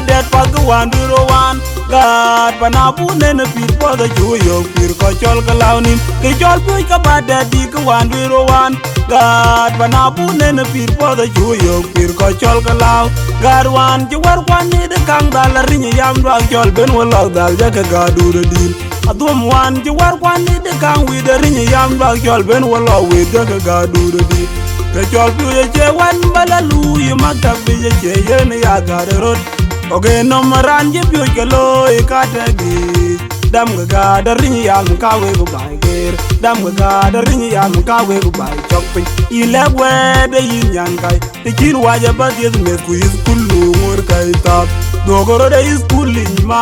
badet pa go wan biro wan God panabu nen pir po the juyo pir ko chol kalaunin ke chol pi ka badet di go wan biro wan God panabu nen pir po the juyo pir ko chol kalau God wan ji war wan ni de kang dal rinya yam dwa chol ben wala dal ja ka gadu de dil adum wan ji war wan ni de kang wi de rinya yam dwa chol ben wala wi de ka gadu de dil ke chol pi ye che wan balalu ye maktab ye che ye ne ya gade rot oge no maran je pi ke lo e ka te gi dam ga da rinya yam ka we go bai ger dam ga da rinya yam ka we go bai chok pi ile we de yin yan kai te kin wa ja ba de me ku is kullu mor kai tap dogoro de is kulli ma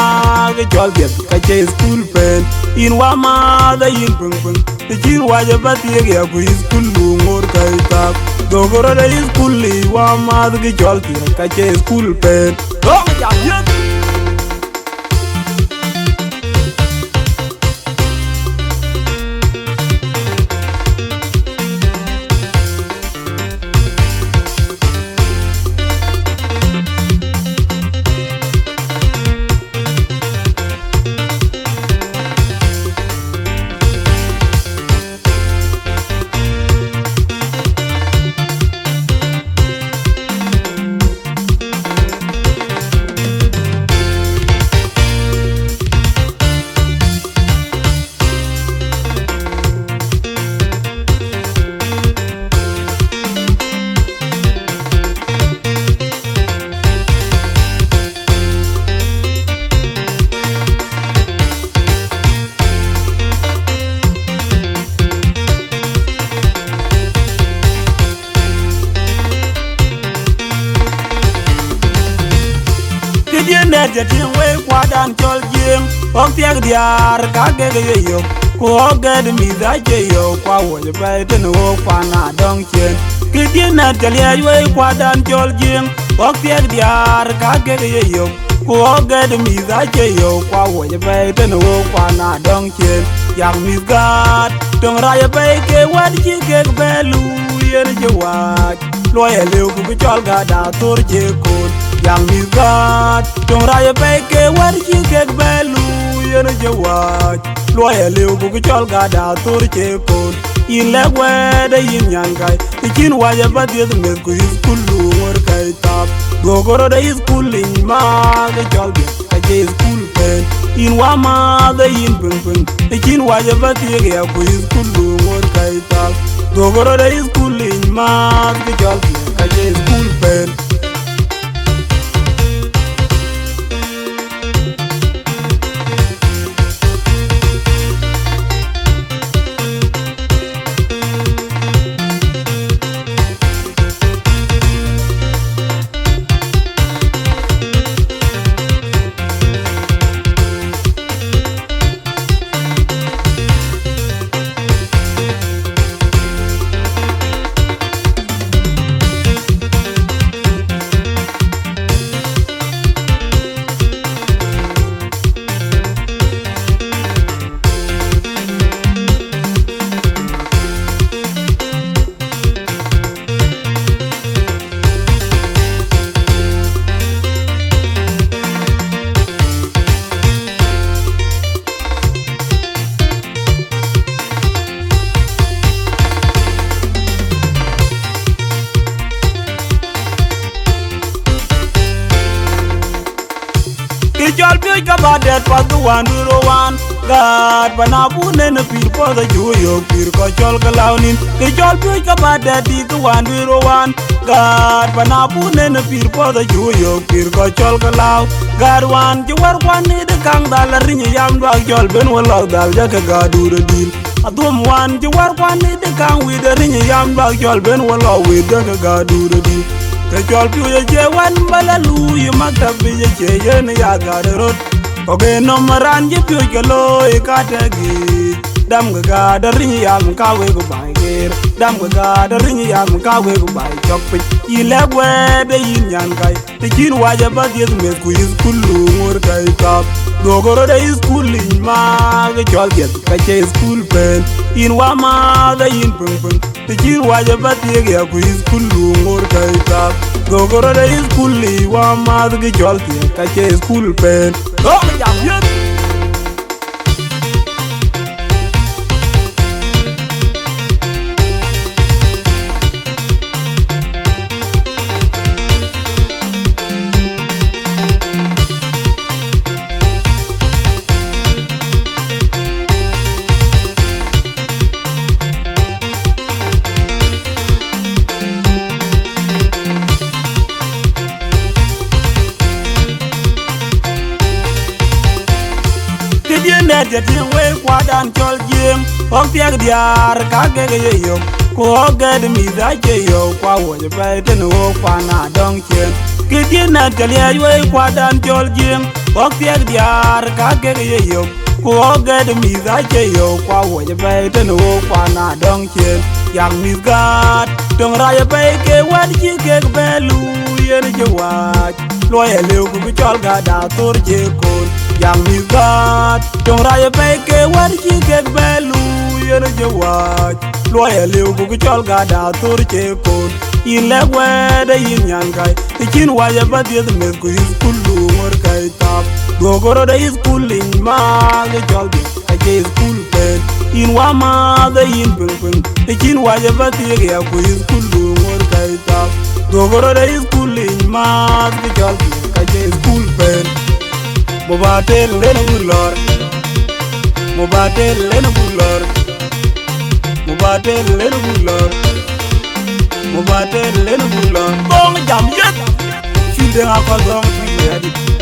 ge chol de ka che is kul pen in wa ma da yin pung pung te kin wa ja ba de ge ku is kullu mor kai tap dogoro de is kulli wa ma da ge chol de ka che is kul pen oh ja yin je tin we kwa dan chol jing ok tiag diar ka ge ge yo ko ge de mi da je yo kwa wo je ba ten wo kwa na dong chen ki tin na je le we kwa dan chol jing ok tiag diar ka ge ge yo ko ge de mi da je yo kwa wo je ba ten wo kwa na dong chen yang mi gat tong ra ye ba ke wat ji ke belu yer je wat lo ye le ku chol ga da tur je ko yang mi gat tong ra ye pe ke war chi ke belu yen je wat lo ye le ku chol ga da tur che kon in le we de yin yang kai kin wa ye ba de me ku is kullu wor kai tap gogoro de is kulling ma de chol ge ka je is kul pen in wa ma de yin pung pung kin wa ye ba de ge ku is kullu wor kai tap gogoro de is kulling ma de chol ge ka je is kul pen Jol pi ka badet pa go wan biro wan God panabu nen pir po the juyo pir ko chol kalaunin ke jol pi ka badet di go wan biro wan God panabu nen pir po the juyo pir ko chol kalau God wan ji war wan ni de kang dal rinya yam dwa chol ben wala dal ja ka gadu de dil adum wan ji war wan ni de kang wi de rinya yam dwa chol ben wala wi de ka gadu de dil ke chol pi ye che wan balalu ye maktab ye che ye ne ya gade rot oge no maran je pi ke lo e ka te gi dam ga da rinya yam ka we go bai ger dam ga da rinya yam ka we go bai chok pi ile we de yin yan kai te kin wa ja ba de me ku is kullu mor kai tap dogoro de is kulli ma ge chol de ka che is kul pen in wa ma da yin pung pung te kin wa ja ba de ge ku is kullu mor kai tap Gogoro de school li wa ma gi jol ti ka che school pen go jam yet net ya tin we kwa dan chol jim ok tiag diar ka ge ge yo ko ge de mi da je yo kwa wo je pe ten wo kwa na dong chen ki tin net ya we kwa dan chol jim ok tiag diar ka ge ge yo ko ge de mi da je yo kwa wo je pe ten wo kwa na dong chen yang mi gat tong ra ya pe ke wan ji ke belu yen je wa lo ya le ku chol ga da tor je kon yang mi gat tong ra ya pe ke wan ji ke belu yen je wa lo ya le ku chol ga da tor je kon in le we de yin yan kai kin wa ya ba de me ku skulu mor kai tap gogoro de schooling ma ge chol de ka je school pen in wa ma de yin pung pung kin wa ya ba de ya ku skulu mor kai tap gogoro de schooling ma ge chol de ka je school pen mo ba te le no bulor mo ba te le no bulor mo ba te le no bulor mo ba te le no bulor gong jam yet fi de ga ko gong fi de